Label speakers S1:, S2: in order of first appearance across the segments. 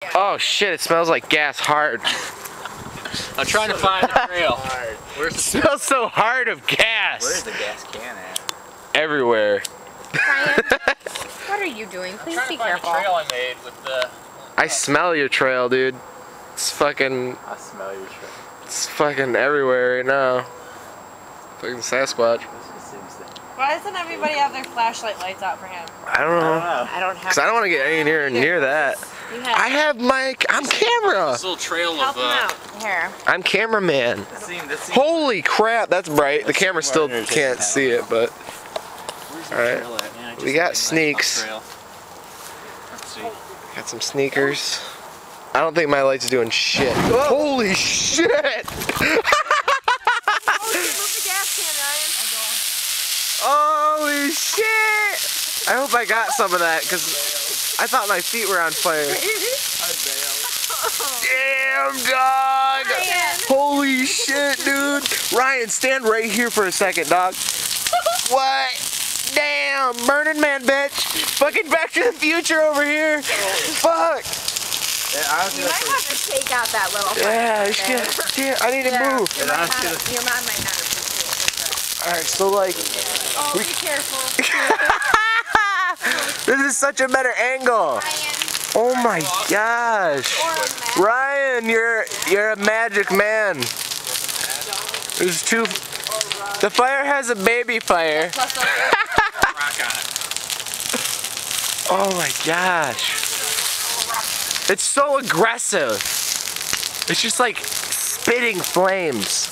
S1: Oh shit, it smells like gas hard.
S2: I'm trying to find the trail.
S1: Where's the smells so hard of gas.
S3: Where's the gas can at?
S1: Everywhere.
S4: Ryan, what are you doing? Please be careful.
S2: I'm trying to find the trail I made with the...
S1: I smell your trail, dude. It's fucking...
S3: I smell your trail.
S1: It's fucking everywhere right now. Fucking Sasquatch.
S5: Why doesn't everybody have their flashlight lights out for him?
S1: I don't know.
S4: I don't have.
S1: Cause I don't want to get anywhere near that. I'm camera.
S2: This little trail
S4: Help
S2: of...
S4: him out. Here.
S1: I'm cameraman. Holy crap, that's bright. The camera still can't see it, but... Alright. We got sneaks.
S2: Let's see.
S1: Got some sneakers. I don't think my light's doing shit. Holy shit! Holy shit! I hope I got some of that, because I thought my feet were on fire. Damn, dog! Holy shit, dude! Ryan, stand right here for a second, dog. What? Damn! Burning Man, bitch! Fucking Back to the Future over here! Fuck!
S4: You might have to take out that little fire.
S1: Yeah, I need to move.
S4: Your mom might not appreciate it.
S1: Alright, so like...
S4: Oh, be careful.
S1: This is such a better angle. Oh my gosh. Ryan, you're a magic man. There's two... The fire has a baby fire. Oh my gosh. It's so aggressive. It's just like spitting flames.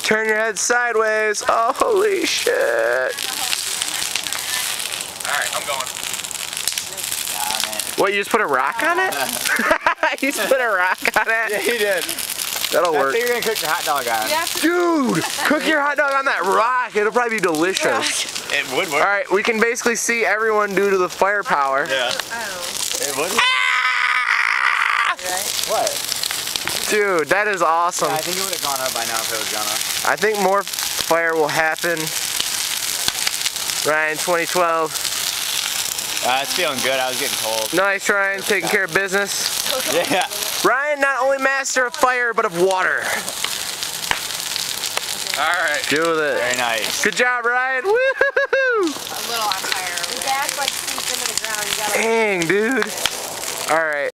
S1: Turn your head sideways. Oh, holy shit.
S2: Alright, I'm going.
S1: What, you just put a rock on it? You just put a rock on it?
S3: Yeah, he did.
S1: That'll work.
S3: I think you're gonna cook your hot dog on it.
S1: Dude, cook your hot dog on that rock. It'll probably be delicious.
S3: It would work.
S1: Alright, we can basically see everyone due to the firepower.
S3: Yeah. It would work. What?
S1: Dude, that is awesome.
S3: Yeah, I think it would have gone up by now if it was gonna.
S1: I think more fire will happen. Ryan, 2012.
S3: It's feeling good. I was getting cold.
S1: Nice, Ryan, taking care of business.
S3: Yeah.
S1: Ryan, not only master of fire, but of water.
S2: Alright.
S1: Do with it.
S3: Very nice.
S1: Good job, Ryan. Woohoo!
S4: A little on fire. Your gas like seeps into the ground. You gotta...
S1: Dang, dude. Alright.